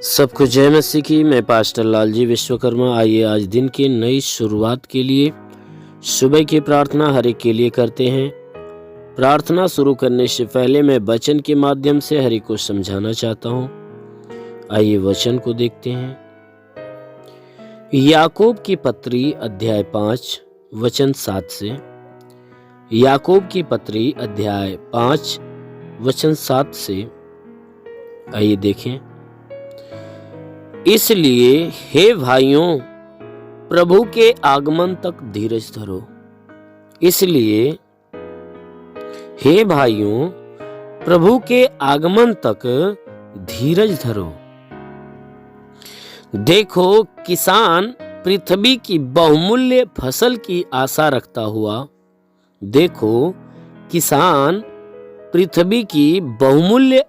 सबको जय मसीह की। मैं पास्टर लालजी विश्वकर्मा। आइए आज दिन की नई शुरुआत के लिए सुबह की प्रार्थना हर एक के लिए करते हैं। प्रार्थना शुरू करने से पहले मैं वचन के माध्यम से हर एक को समझाना चाहता हूँ। आइए वचन को देखते हैं। याकूब की पत्री अध्याय 5 वचन 7 से। याकूब की पत्री अध्याय 5 वचन 7 से आइए देखें। इसलिए हे भाइयों, प्रभु के आगमन तक धीरज धरो। इसलिए हे भाइयों, प्रभु के आगमन तक धीरज धरो। देखो, किसान पृथ्वी की बहुमूल्य फसल की आशा रखता हुआ देखो किसान पृथ्वी की बहुमूल्य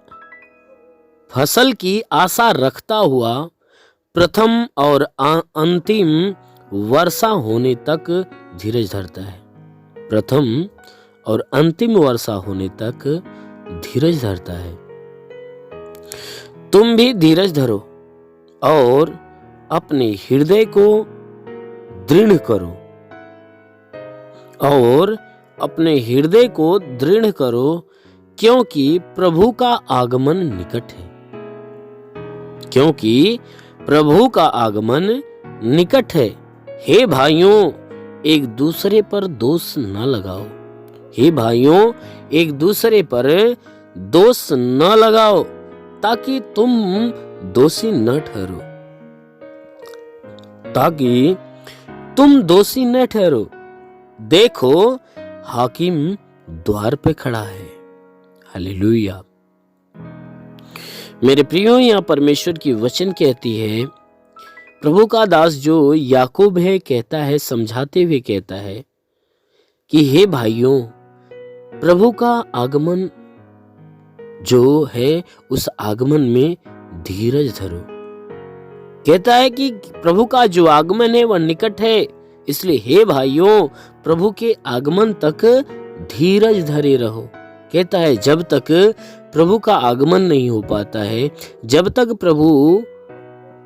फसल की आशा रखता हुआ प्रथम और अंतिम वर्षा होने तक धीरज धरता है। प्रथम और अंतिम वर्षा होने तक धीरज धरता है। तुम भी धीरज धरो और अपने हृदय को दृढ़ करो क्योंकि प्रभु का आगमन निकट है। हे भाइयों, एक दूसरे पर दोष न लगाओ। ताकि तुम दोषी न ठहरो। देखो, हाकिम द्वार पे खड़ा है। हालेलुया। मेरे प्रियो, यहाँ परमेश्वर की वचन कहती है, प्रभु का दास जो याकूब है कहता है, समझाते हुए कहता है कि हे भाइयों, प्रभु का आगमन जो है उस आगमन में धीरज धरो। कहता है कि प्रभु का जो आगमन है वह निकट है। इसलिए हे भाइयों, प्रभु के आगमन तक धीरज धरे रहो। कहता है जब तक प्रभु का आगमन नहीं हो पाता है, जब तक प्रभु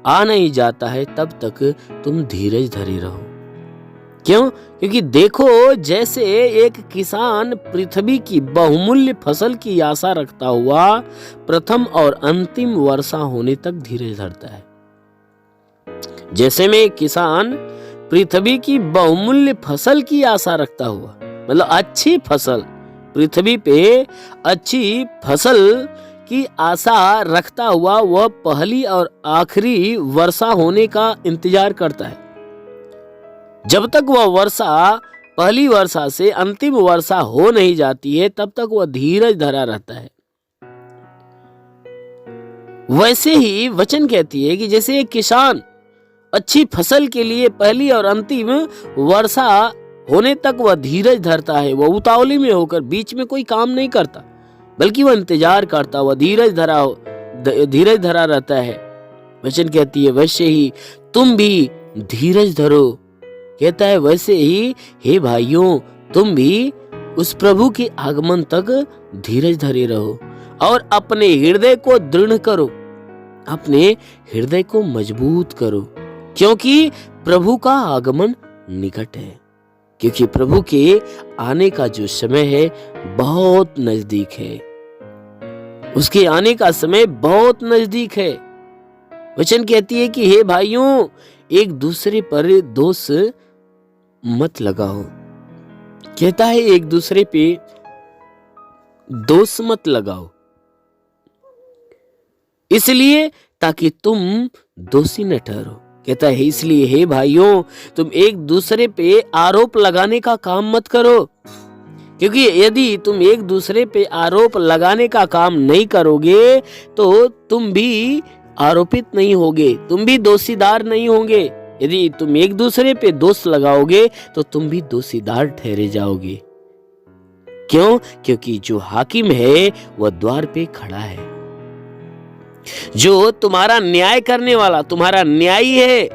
आ नहीं जाता है, तब तक तुम धीरज धरे रहो। क्यों? क्योंकि देखो, जैसे एक किसान पृथ्वी की बहुमूल्य फसल की आशा रखता हुआ प्रथम और अंतिम वर्षा होने तक धीरज धरता है। जैसे में एक किसान पृथ्वी की बहुमूल्य फसल की आशा रखता हुआ, मतलब अच्छी फसल, पृथ्वी पे अच्छी फसल की आशा रखता हुआ वह पहली और आखिरी वर्षा होने का इंतजार करता है। जब तक वह वर्षा पहली वर्षा से अंतिम वर्षा हो नहीं जाती है, तब तक वह धीरज धरा रहता है। वैसे ही वचन कहती है कि जैसे एक किसान अच्छी फसल के लिए पहली और अंतिम वर्षा होने तक वह धीरज धरता है, वह उतावली में होकर बीच में कोई काम नहीं करता, बल्कि वह इंतजार करता, वह धीरज धरा रहता है। वचन कहती है वैसे ही तुम भी धीरज धरो। कहता है वैसे ही हे भाइयों, तुम भी उस प्रभु के आगमन तक धीरज धरे रहो और अपने हृदय को दृढ़ करो, अपने हृदय को मजबूत करो, क्योंकि प्रभु का आगमन निकट है। क्योंकि प्रभु के आने का जो समय है बहुत नजदीक है। उसके आने का समय बहुत नजदीक है। वचन कहती है कि हे भाइयों, एक दूसरे पर दोष मत लगाओ। कहता है एक दूसरे पे दोष मत लगाओ, इसलिए ताकि तुम दोषी न ठहरो। कहता है इसलिए हे भाइयों, तुम एक दूसरे पे आरोप लगाने का काम मत करो, क्योंकि यदि तुम एक दूसरे पे आरोप लगाने का काम नहीं करोगे तो तुम भी आरोपित नहीं होगे, तुम भी दोषीदार नहीं होंगे। यदि तुम एक दूसरे पे दोष लगाओगे तो तुम भी दोषीदार ठहरे जाओगे। क्यों? क्योंकि जो हाकिम है वह द्वार पे खड़ा है। जो तुम्हारा न्याय करने वाला, तुम्हारा न्यायी है,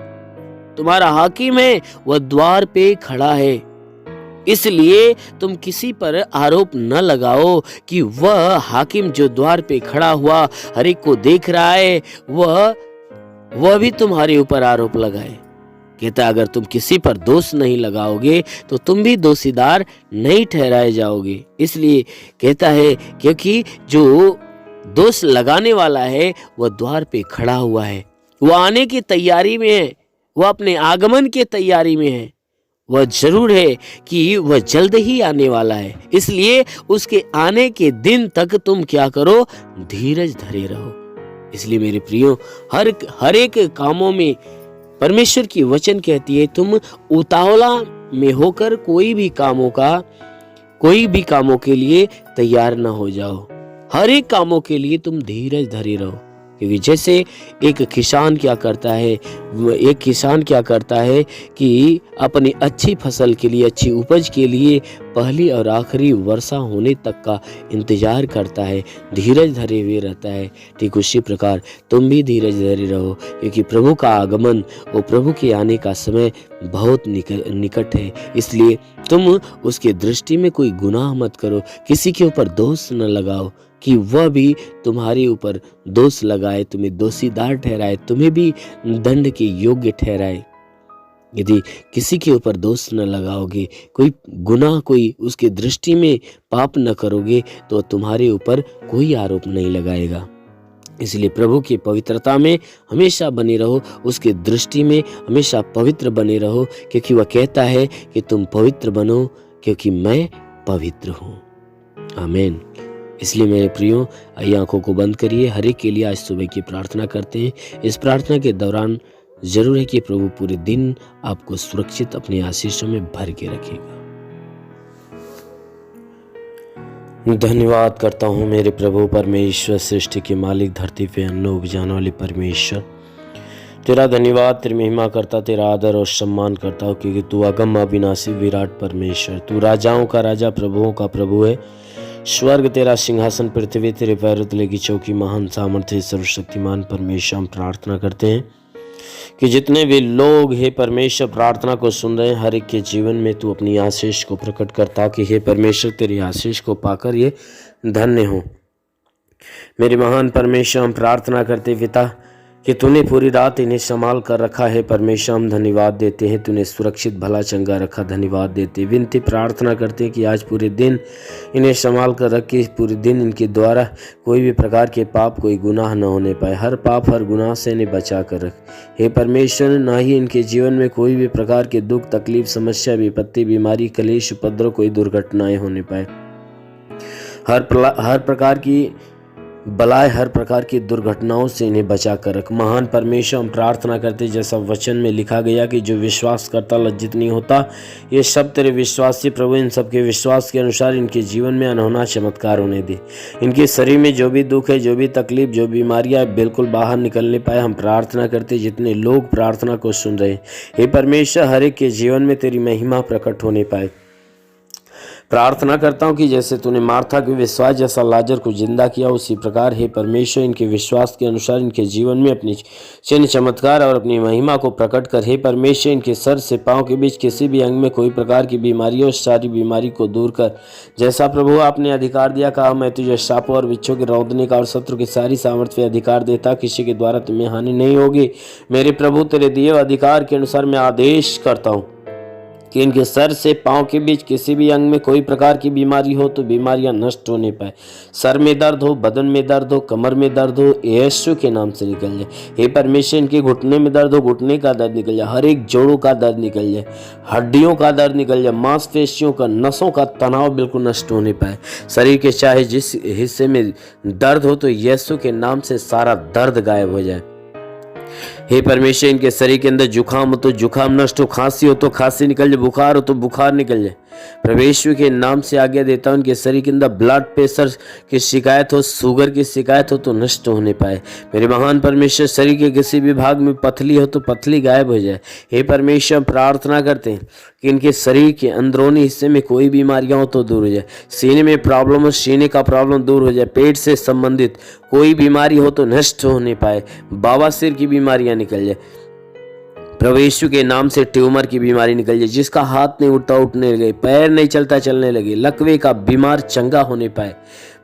तुम्हारा हाकिम है, वह द्वार पे खड़ा है। इसलिए तुम किसी पर आरोप न लगाओ कि वह हाकिम जो द्वार पे खड़ा हुआ हर एक को देख रहा है, वह वह भी तुम्हारे ऊपर आरोप लगाए। कहता अगर तुम किसी पर दोष नहीं लगाओगे तो तुम भी दोषीदार नहीं ठहराए जाओगे। इसलिए कहता है क्योंकि जो दोष लगाने वाला है वह द्वार पे खड़ा हुआ है, वह आने की तैयारी में है, वह अपने आगमन की तैयारी में है। वह जरूर है कि वह जल्द ही आने वाला है, इसलिए उसके आने के दिन तक तुम क्या करो, धीरज धरे रहो। इसलिए मेरे प्रियो, हर एक कामों में परमेश्वर की वचन कहती है तुम उतावला में होकर कोई भी कामों के लिए तैयार ना हो जाओ। हर एक कामों के लिए तुम धीरज धरे रहो, क्योंकि जैसे एक किसान क्या करता है कि अपनी अच्छी फसल के लिए, अच्छी उपज के लिए पहली और आखिरी वर्षा होने तक का इंतजार करता है, धीरज धरे हुए रहता है, ठीक उसी प्रकार तुम भी धीरज धरे रहो, क्योंकि प्रभु का आगमन और प्रभु के आने का समय बहुत निकट है। इसलिए तुम उसके दृष्टि में कोई गुनाह मत करो, किसी के ऊपर दोष न लगाओ कि वह भी तुम्हारे ऊपर दोष लगाए, तुम्हें दोषीदार ठहराए, तुम्हें भी दंड के योग्य ठहराए। यदि किसी के ऊपर दोष न लगाओगे, कोई गुनाह, कोई उसके दृष्टि में पाप न करोगे, तो तुम्हारे ऊपर कोई आरोप नहीं लगाएगा। इसलिए प्रभु की पवित्रता में हमेशा बने रहो, उसके दृष्टि में हमेशा पवित्र बने रहो, क्योंकि वह कहता है कि तुम पवित्र बनो क्योंकि मैं पवित्र हूँ। आमीन। इसलिए मेरे प्रियो, आइए आंखों को बंद करिए, हर एक के लिए आज सुबह की प्रार्थना करते हैं। इस प्रार्थना के दौरान जरूर है कि प्रभु पूरे दिन आपको सुरक्षित अपने आशीषों में भर के रखेगा। धन्यवाद करता हूँ मेरे प्रभु परमेश्वर, सृष्टि के मालिक, धरती पे अन्न उपजाने वाले परमेश्वर। तेरा धन्यवाद, तेरी महिमा करता, तेरा आदर और सम्मान करता हूँ, क्योंकि तू अगम अविनाशी विराट परमेश्वर, तू राजाओं का राजा, प्रभुओं का प्रभु है। स्वर्ग तेरा सिंहासन, पृथ्वी तेरे पैरों तले की चौकी, महान सामर्थ्य सर्वशक्तिमान परमेश्वर। हम प्रार्थना करते हैं कि जितने भी लोग हे परमेश्वर प्रार्थना को सुन रहे हैं, हर एक के जीवन में तू अपनी आशीष को प्रकट कर, ताकि हे परमेश्वर तेरी आशीष को पाकर ये धन्य हो। मेरे महान परमेश्वर, हम प्रार्थना करते पिता कि तूने पूरी रात इन्हें संभाल कर रखा है परमेश्वर, हम धन्यवाद देते हैं। तूने सुरक्षित भला चंगा रखा, धन्यवाद देते। विनती प्रार्थना करते हैं कि आज पूरे दिन इन्हें संभाल कर रखे, पूरे दिन इनके द्वारा कोई भी प्रकार के पाप, कोई गुनाह न होने पाए। हर पाप, हर गुनाह से इन्हें बचा कर रख हे परमेश्वर। ना ही इनके जीवन में कोई भी प्रकार के दुख, तकलीफ, समस्या, विपत्ति, बीमारी, कलेश, उपद्रव, कोई दुर्घटनाएं होने पाए। हर प्रकार की बलाय, हर प्रकार की दुर्घटनाओं से इन्हें बचा कर रख। महान परमेश्वर, हम प्रार्थना करते जैसा वचन में लिखा गया कि जो विश्वास करता लज्जित नहीं होता। ये सब तेरे विश्वास से प्रभु, इन सब के विश्वास के अनुसार इनके जीवन में अनहोना चमत्कार होने दे। इनके शरीर में जो भी दुख है, जो भी तकलीफ, जो बीमारियां बिल्कुल बाहर निकलने पाए। हम प्रार्थना करते जितने लोग प्रार्थना को सुन रहे, हे परमेश्वर, हर एक के जीवन में तेरी महिमा प्रकट होने पाए। प्रार्थना करता हूँ कि जैसे तूने मार्था के विश्वास जैसा लाजर को जिंदा किया, उसी प्रकार हे परमेश्वर इनके विश्वास के अनुसार इनके जीवन में अपनी चिन्ह, चमत्कार और अपनी महिमा को प्रकट कर। हे परमेश्वर, इनके सर से पांव के बीच किसी भी अंग में कोई प्रकार की बीमारी हो, सारी बीमारी को दूर कर। जैसा प्रभु आपने अधिकार दिया, कहा मैं तुझे सांपों और बिच्छों के रौंदने का और शत्रु की सारी सामर्थ्य पे अधिकार देता, किसी के द्वारा तुम्हें हानि नहीं होगी। मेरे प्रभु, तेरे दिए अधिकार के अनुसार मैं आदेश करता हूँ कि इनके सर से पांव के बीच किसी भी अंग में कोई प्रकार की बीमारी हो तो बीमारियां नष्ट होने पाए। सर में दर्द हो, बदन में दर्द हो, कमर में दर्द हो, यीशु के नाम से निकल जाए। हे परमेश्वर, इनके घुटने में दर्द हो, घुटने का दर्द निकल जाए। हर एक जोड़ों का दर्द निकल जाए, हड्डियों का दर्द निकल जाए, मांसपेशियों का, नसों का तनाव बिल्कुल नष्ट होने पाए। शरीर के चाहे जिस हिस्से में दर्द हो तो यीशु के नाम से सारा दर्द गायब हो जाए। हे परमेश्वर, इनके शरीर के अंदर जुखाम हो तो जुखाम नष्ट हो, खांसी हो तो खांसी निकल जाए, बुखार हो तो बुखार निकल जाए। परमेश्वर के नाम से आज्ञा देता हूं, इनके शरीर के अंदर ब्लड प्रेशर की शिकायत हो, शुगर की शिकायत हो तो नष्ट होने पाए। मेरे महान परमेश्वर, शरीर के किसी भी भाग में पथली हो तो पथली गायब हो जाए। हे परमेश्वर, प्रार्थना करते हैं कि इनके शरीर के अंदरूनी हिस्से में कोई बीमारियां हो तो दूर हो जाए। सीने में प्रॉब्लम हो, सीने का प्रॉब्लम दूर हो जाए। पेट से संबंधित कोई बीमारी हो तो नष्ट होने पाए। बवासीर की बीमारियां निकल जाए। प्रभु यीशु के नाम से ट्यूमर की बीमारी निकल जाए, जिसका हाथ नहीं उठता उठने लगे, पैर नहीं चलता चलने लगे, लकवे का बीमार चंगा होने पाए।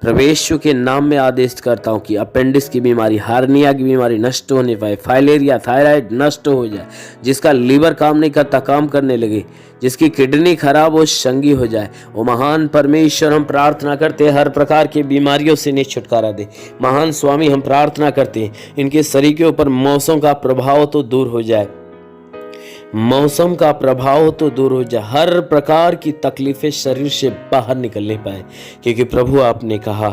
प्रभु यीशु के नाम में आदेश करता हूँ कि अपेंडिक्स की बीमारी, हार्निया की बीमारी नष्ट होने पाए, फाइलेरिया थायराइड नष्ट हो जाए, जिसका लीवर काम नहीं करता काम करने लगे, जिसकी किडनी खराब हो संगी हो जाए। वो महान परमेश्वर हम प्रार्थना करते हैं हर प्रकार की बीमारियों से इन्हें छुटकारा दे। महान स्वामी हम प्रार्थना करते हैं इनके शरीर के ऊपर मौसम का प्रभाव तो दूर हो जाए, मौसम का प्रभाव तो दूर हो जाए, हर प्रकार की तकलीफें शरीर से बाहर निकलने पाए। क्योंकि प्रभु आपने कहा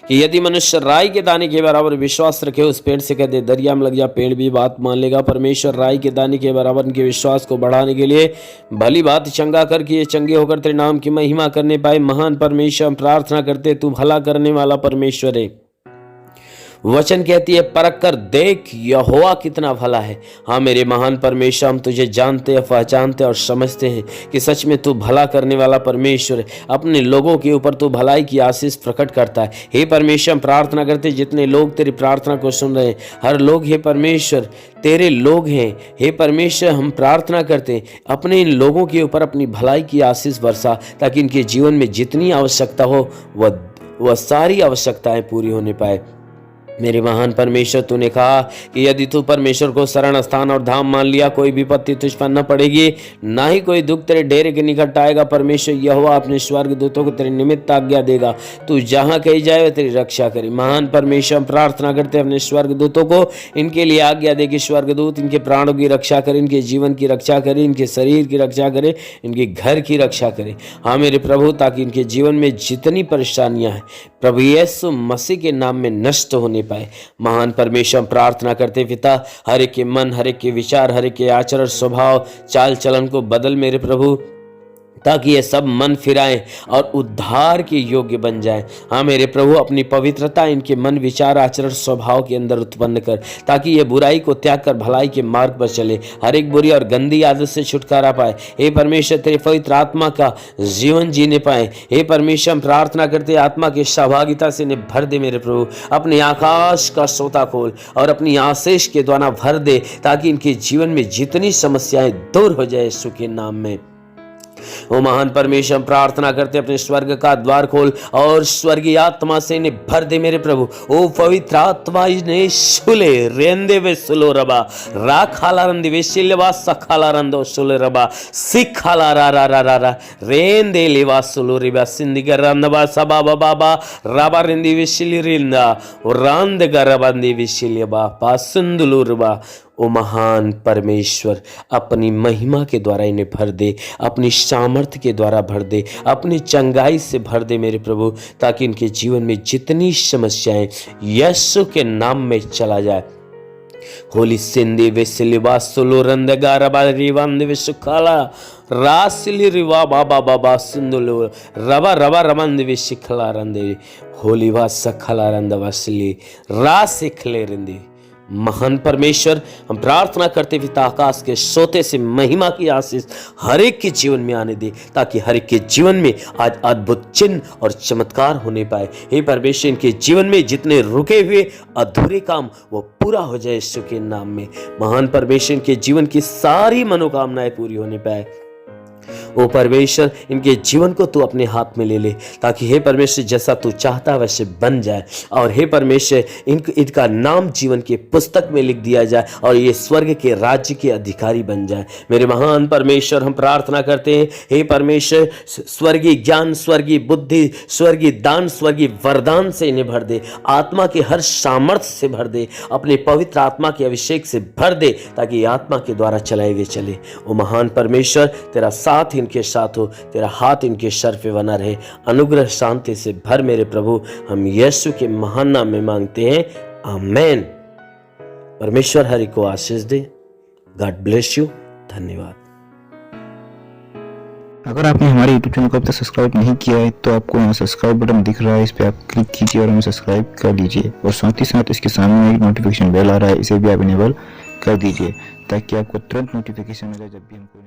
कि यदि मनुष्य राई के दाने के बराबर विश्वास रखे, उस पेड़ से कह दे दरिया में लग जा, पेड़ भी बात मान लेगा। परमेश्वर राई के दाने के बराबर इनके विश्वास को बढ़ाने के लिए भली बात चंगा कर कि ये चंगे होकर तेरे नाम की महिमा करने पाए। महान परमेश्वर हम प्रार्थना करते, तू भला करने वाला परमेश्वर है। वचन कहती है परख कर देख यहोवा कितना भला है। हाँ मेरे महान परमेश्वर, हम तुझे जानते हैं, पहचानते और समझते हैं कि सच में तू भला करने वाला परमेश्वर है। अपने लोगों के ऊपर तू भलाई की आशीष प्रकट करता है। हे परमेश्वर, हम प्रार्थना करते जितने लोग तेरी प्रार्थना को सुन रहे हैं, हर लोग हे परमेश्वर तेरे लोग हैं। हे परमेश्वर, हम प्रार्थना करते अपने इन लोगों के ऊपर अपनी भलाई की आशीष बरसा, ताकि इनके जीवन में जितनी आवश्यकता हो वह सारी आवश्यकताएं पूरी होने पाए। मेरे महान परमेश्वर, तूने कहा कि यदि तू परमेश्वर को शरण स्थान और धाम मान लिया, कोई विपत्ति तुझ पर न पड़ेगी, ना ही कोई दुख तेरे डेरे के निकट आएगा। परमेश्वर यहोवा अपने स्वर्ग दूतों को तेरे निमित्त आज्ञा देगा, तू जहाँ कहीं जाए वह तेरी रक्षा करे। महान परमेश्वर, हम प्रार्थना करते अपने स्वर्ग दूतों को इनके लिए आज्ञा दे कि स्वर्ग दूत इनके प्राणों की रक्षा करे, इनके जीवन की रक्षा करे, इनके शरीर की रक्षा करे, इनके घर की रक्षा करे। हाँ मेरे प्रभु, ताकि इनके जीवन में जितनी परेशानियां हैं प्रभु यीशु मसीह के नाम में नष्ट होने पाए। महान परमेश्वर, प्रार्थना करते पिता, हर एक के मन, हर एक के विचार, हर एक के आचरण, स्वभाव, चाल चलन को बदल मेरे प्रभु, ताकि ये सब मन फिराएं और उद्धार के योग्य बन जाएं। हाँ मेरे प्रभु, अपनी पवित्रता इनके मन, विचार, आचरण, स्वभाव के अंदर उत्पन्न कर, ताकि ये बुराई को त्याग कर भलाई के मार्ग पर चले, हर एक बुरी और गंदी आदत से छुटकारा पाए। हे परमेश्वर, तेरे पवित्र आत्मा का जीवन जीने पाए। हे परमेश्वर, हम प्रार्थना करते आत्मा की सहभागिता से इन्हें भर दे मेरे प्रभु, अपने आकाश का सोता खोल और अपनी आशीष के द्वारा भर दे, ताकि इनके जीवन में जितनी समस्याएं दूर हो जाए यीशु के नाम में। ओ महान परमेश्वर, हम प्रार्थना करते अपने स्वर्ग का द्वार खोल और स्वर्गीय आत्मा से इन्हें भर दे मेरे प्रभु। ओ पवित्र आत्मा इन्हें सुले रेंदे वे सुलो रबा रा खाला रंदी वे शिलवा सखाला रंदो सुले रबा सिखाला रा रा रा रा रा रेंदे लेवा सुलो रिबा सिंदिगा रंदबा सबा बाबा राबा रेंदी वे शिली रिंदा रांद गरबंदी वे शिलबा पासुंदुलु रबा। ओ महान परमेश्वर, अपनी महिमा के द्वारा इन्हें भर दे, अपनी सामर्थ्य के द्वारा भर दे, अपनी चंगाई से भर दे मेरे प्रभु, ताकि इनके जीवन में जितनी समस्याएं यीशु के नाम में चला जाए। होली सिंधी विसिलिवा सुलो रंदगा रबा रिवांद विसुखाला रासिली रिवा बाबा बाबा सिंधुलो रबा रबा रमंद विशिखला रंदे होली वा सखला रंद वसली रासिखले रंदे। महान परमेश्वर, हम प्रार्थना करते पिता, आकाश के सोते से महिमा की आशीष हर एक के जीवन में आने दे, ताकि हर एक के जीवन में आज अद्भुत चिन्ह और चमत्कार होने पाए। हे परमेश्वर, इनके जीवन में जितने रुके हुए अधूरे काम वो पूरा हो जाए यीशु के नाम में। महान परमेश्वर, इनके जीवन की सारी मनोकामनाएं पूरी होने पाए। ओ परमेश्वर, इनके जीवन को तू अपने हाथ में ले ले, ताकि हे परमेश्वर जैसा तू चाहता वैसे बन जाए। और हे परमेश्वर, इनका नाम जीवन की पुस्तक में लिख दिया जाए और ये स्वर्ग के राज्य के अधिकारी बन जाए। मेरे महान परमेश्वर, हम प्रार्थना करते हैं हे परमेश्वर, स्वर्गीय ज्ञान, स्वर्गीय बुद्धि, स्वर्गीय दान, स्वर्गीय वरदान से इन्हें भर दे, आत्मा के हर सामर्थ्य से भर दे, अपने पवित्र आत्मा के अभिषेक से भर दे, ताकि आत्मा के द्वारा चलाए हुए चले। ओ महान परमेश्वर, तेरा साथ इनके साथ हो, तेरा हाथ इनके सर पे बना रहे, अनुग्रह शांति से भर मेरे प्रभु, हम यीशु के महान नाम में मांगते हैं, आमेन। परमेश्वर हरि को आशीष दे। God bless you. धन्यवाद। अगर आपने हमारे YouTube चैनल को अब तक सब्सक्राइब नहीं किया है तो आपको यहाँ सब्सक्राइब बटन दिख रहा है, इस पर आप क्लिक कीजिए और हमें सब्सक्राइब कर लीजिए। और साथ ही साथ इसके सामने एक नोटिफिकेशन बेल आ रहा है, इसे भी आप इनेबल कर दीजिए, ताकि आपको तुरंत नोटिफिकेशन मिले जब भी हम कोई